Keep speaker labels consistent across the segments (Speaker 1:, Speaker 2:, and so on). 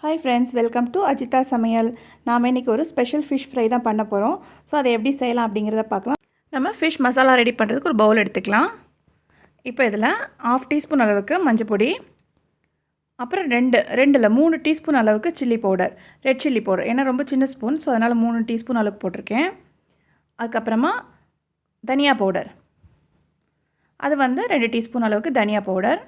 Speaker 1: Hi friends, welcome to Ajitha Samayal. நாம இன்னைக்கு ஒரு ஸ்பெஷல் fish fry தான் பண்ண போறோம். சோ அதை எப்படி செய்யலாம் அப்படிங்கறத பார்க்கலாம். நம்ம fish மசாலா ரெடி பண்றதுக்கு ஒரு பவுல் எடுத்துக்கலாம். இப்போ இதல 1/2 டீஸ்பூன் அளவுக்கு மஞ்சள் பொடி, அப்புறம் 3 டீஸ்பூன் அளவுக்கு chilli powder, red chilli powder. ஏன்னா ரொம்ப சின்ன ஸ்பூன், சோ அதனால 3 டீஸ்பூன் அளவுக்கு போட்டுருக்கேன். அதுக்கு அப்புறமா தனியா பவுடர். அது வந்து 2 டீஸ்பூன் அளவுக்கு தனியா பவுடர்.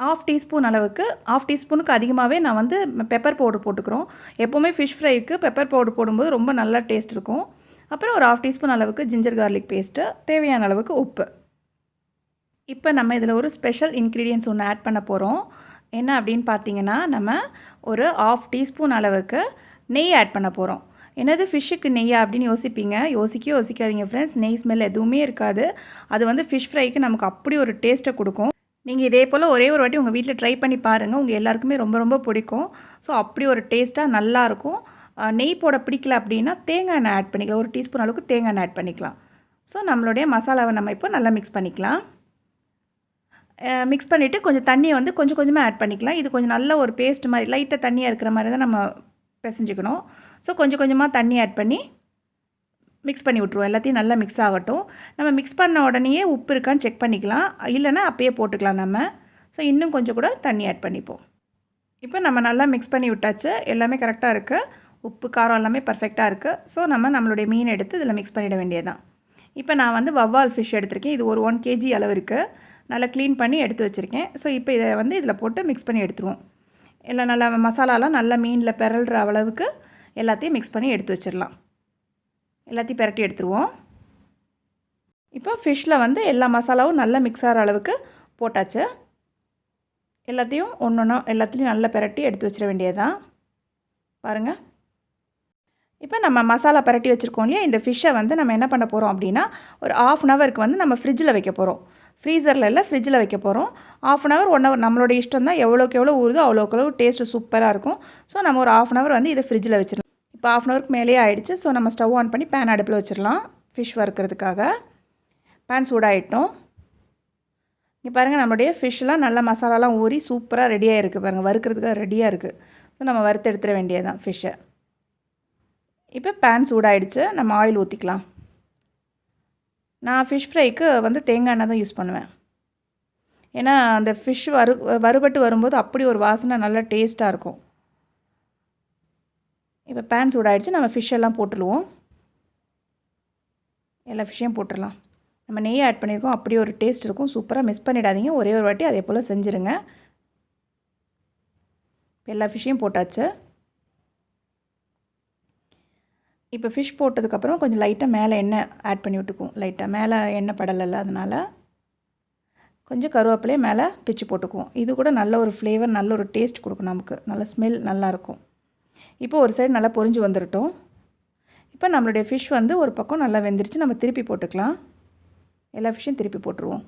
Speaker 1: 1/2 டீஸ்பூன் அளவுக்கு 1/2 டீஸ்பூனுக்கு அதிகமாவே நான் வந்து பெப்பர் பவுடர் போட்டுக்கறோம். எப்பவுமே fish fryக்கு பெப்பர் பவுடர் போடும்போது ரொம்ப நல்ல டேஸ்ட் இருக்கும். அப்புறம் ஒரு 1/2 டீஸ்பூன் அளவுக்கு ginger garlic paste, தேவையான அளவுக்கு உப்பு. இப்போ நம்ம இதல ஒரு ஸ்பெஷல் இன்கிரிடியன்ட்ஸ் ஒன்னு ஆட் பண்ண போறோம். என்ன அப்படினு பாத்தீங்கன்னா நம்ம ஒரு 1/2 டீஸ்பூன் அளவுக்கு நெய் ஆட் பண்ண போறோம். என்னது ஃபிஷ்க்கு நெய்யா அப்படினு யோசிப்பீங்க. யோசிக்காதீங்க फ्रेंड्स. நெய் ஸ்மெல் எதுவுமே இருக்காது. அது வந்து fish fryக்கு நமக்கு அப்படி ஒரு டேஸ்ட் கொடுக்கும். நீங்க இதே போல ஒரே ஒரு வாட்டி உங்க வீட்ல ட்ரை பண்ணி பாருங்க. உங்க எல்லாருக்குமே ரொம்ப பிடிக்கும். சோ அப்படி ஒரு டேஸ்டா நல்லா இருக்கும். நெய் போட பிடிக்கல அப்படினா தேங்காய் எண்ணெய் ஆட் பண்ணிக்கலாம். 1 டீஸ்பூன் அளவுக்கு தேங்காய் எண்ணெய் ஆட் பண்ணிக்கலாம். சோ நம்மளுடைய மசாலாவை நம்ம இப்போ நல்லா mix பண்ணிக்கலாம். mix பண்ணிட்டு கொஞ்சம் தண்ணியை வந்து கொஞ்சமா ஆட் பண்ணிக்கலாம். இது கொஞ்சம் நல்ல ஒரு பேஸ்ட் மாதிரி லைட்டா தண்ணியா இருக்கிற மாதிரி தான் நம்ம பிசைஞ்சிக்கணும். சோ கொஞ்சமா தண்ணி ஆட் பண்ணி mix பண்ணி விட்டுருவோம். எல்லாத்தையும் நல்லா mix ஆகட்டும். நம்ம mix பண்ண உடனேயே உப்பு இருக்கான்னு செக் பண்ணிக்கலாம். இல்லனா அப்பவே போட்டுக்கலாம் நம்ம. சோ இன்னும் கொஞ்சம் கூட தண்ணி ஆட் பண்ணிப்போம். இப்போ நம்ம நல்லா mix பண்ணி விட்டாச்சு. எல்லாமே கரெக்ட்டா இருக்கு. உப்பு காரம் எல்லாமே பெர்ஃபெக்ட்டா இருக்கு. சோ நம்மளுடைய மீன் எடுத்து இதல mix பண்ணிட வேண்டியதுதான். இப்போ நான் வந்து வவ்வால் fish எடுத்துர்க்கேன். இது ஒரு 1 kg அளவு இருக்கு. நல்லா க்ளீன் பண்ணி எடுத்து வச்சிருக்கேன். சோ இப்போ இத வந்து இதல போட்டு mix பண்ணி எடுத்துருவோம். எல்லாம் நல்லா மசாலாலாம் நல்லா மீன்ல பெரல்ற அளவுக்கு எல்லாத்தையும் mix பண்ணி எடுத்து வச்சிரலாம். எல்லாத்தையும் பெரட்டி எடுத்துருவோம். இப்போ ஃபிஷ்ல வந்து எல்லா மசாலாவும் நல்லா mix ஆற அளவுக்கு போட்டாச்சு. எல்லாத்தையும் ஒண்ணொண்ணா எல்லாத்தையும் நல்லா பெரட்டி எடுத்து வச்சிர வேண்டியதுதான். பாருங்க. இப்போ நம்ம மசாலா பெரட்டி வச்சிருக்கோம் இல்லையா, இந்த ஃபிஷ்ஷை வந்து நம்ம என்ன பண்ண போறோம் அப்படினா ஒரு 1/2 an hourக்கு வந்து நம்ம ஃப்ரிட்ஜ்ல வைக்க போறோம். ஃப்ரீசர்ல இல்ல ஃப்ரிட்ஜ்ல வைக்க போறோம். 1/2 an hour 1 hour நம்மளோட இஷ்டம் தான். எவ்வளவுக்கு எவ்வளவு ஊறுதோ அவ்வளவுக்கு அவ்வளவு டேஸ்ட் சூப்பரா இருக்கும். சோ நம்ம ஒரு 1/2 an hour வந்து இத ஃப்ரிட்ஜ்ல வச்சிரலாம். இப்போ 1/2 an hourக்கு மேலேயே ஆயிடுச்சு. சோ நம்ம ஸ்டவ் ஆன் பண்ணி pan அடுப்புல வச்சிரலாம். fish வறுக்கிறதுக்காக. pan சூடாயிட்டோம். இங்க பாருங்க நம்மளுடைய ஃபிஷ்லாம் நல்ல மசாலாலாம் ஊறி சூப்பரா ரெடியா இருக்கு பாருங்க. வறுக்கிறதுக்கு ரெடியா இருக்கு. சோ நம்ம வறுத்து எடுத்துற வேண்டியதுதான் ஃபிஷ்ஷை. இப்போ pan சூடாயிடுச்சு. நம்ம ஆயில் ஊத்திக்கலாம். நான் fish fryக்கு வந்து தேங்காய் எண்ணெய் தான் யூஸ் பண்ணுவேன். ஏன்னா அந்த fish வறுபட்டு வரும்போது அப்படி ஒரு வாசனை நல்ல டேஸ்டா இருக்கும். இப்போ pan சூடாயிடுச்சு. நம்ம fish எல்லாம் போட்டுடுவோம். எல்லா ஃபிஷ்ஷையும் போட்டுறலாம். நம்ம நெய் ஆட் பண்ணிருக்கோம். அப்படி ஒரு டேஸ்ட் இருக்கும். சூப்பரா மிஸ் பண்ணிடாதீங்க. ஒரே ஒரு வாட்டி அதே போல செஞ்சிருங்க. எல்லா ஃபிஷ்ஷையும் போட்டாச்சு. இப்போ fish போட்டதுக்கு அப்புறம் கொஞ்சம் லைட்டா மேலே எண்ணெய் ஆட் பண்ணி விட்டுக்குவோம். லைட்டா மேலே எண்ணெய் படலல அதனால கொஞ்சம் கருவேப்பிலையை மேலே பிச்சு போட்டுக்குவோம். இது கூட நல்ல ஒரு ஃப்ளேவர், நல்ல ஒரு டேஸ்ட் கொடுக்கும் நமக்கு. நல்ல ஸ்மெல் நல்லா இருக்கும். இப்போ ஒரு சைடு நல்லா பொரிஞ்சு வந்துரட்டும். இப்போ நம்மளுடைய fish வந்து ஒரு பக்கம் நல்லா வெந்திருச்சு. நம்ம திருப்பி போட்டுக்கலாம். எல்லா ஃபிஷ்ஷையும் திருப்பி போட்டுருவோம்.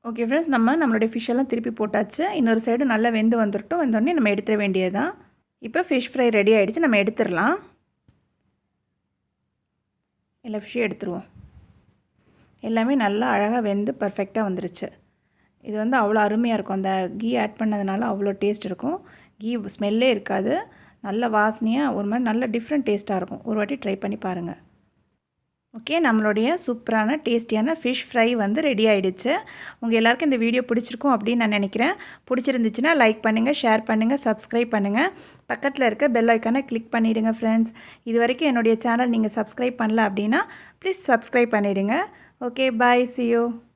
Speaker 1: ஓகே फ्रेंड्स, நம்மளுடைய fish எல்லாம் திருப்பி போட்டாச்சு. இன்னொரு சைடு நல்லா வெந்து வந்துரட்டும். வெந்தோடனே நம்ம எடுத்துற வேண்டியதுதான். இப்போ fish fry ரெடி ஆயிடுச்சு. நம்ம எடுத்துறலாம். எல்லா ஃபிஷ்ஷையும் எடுத்துருவோம். எல்லாமே நல்லா அழகா வெந்து பெர்ஃபெக்ட்டா வந்துருச்சு. இது வந்து அவ்வளோ அருமையா இருக்கும். அந்த கீ ஆட் பண்ணதுனால அவ்வளோ டேஸ்ட் இருக்கும். கீ ஸ்மெல்லே இருக்காது. நல்ல வாசனையா ஒரு மாதிரி நல்ல டிஃப்ரெண்ட் டேஸ்டா இருக்கும். ஒரு வாட்டி ட்ரை பண்ணி பாருங்க. ஓகே, நம்மளுடைய சூப்பரான டேஸ்டியான fish fry வந்து ரெடி ஆயிடுச்சு. உங்க எல்லாருக்கும் இந்த வீடியோ பிடிச்சிருக்கும் அப்படின்னு நான் நினைக்கிறேன். பிடிச்சிருந்துச்சுன்னா லைக் பண்ணுங்க, ஷேர் பண்ணுங்க, சப்ஸ்கிரைப் பண்ணுங்க. பக்கத்துல இருக்க பெல் ஐகானை கிளிக் பண்ணிடுங்க फ्रेंड्स. இதுவரைக்கும் என்னுடைய சேனல் நீங்க சப்ஸ்கிரைப் பண்ணல அப்படினா ப்ளீஸ் சப்ஸ்கிரைப் பண்ணிடுங்க. Okay, bye, see you.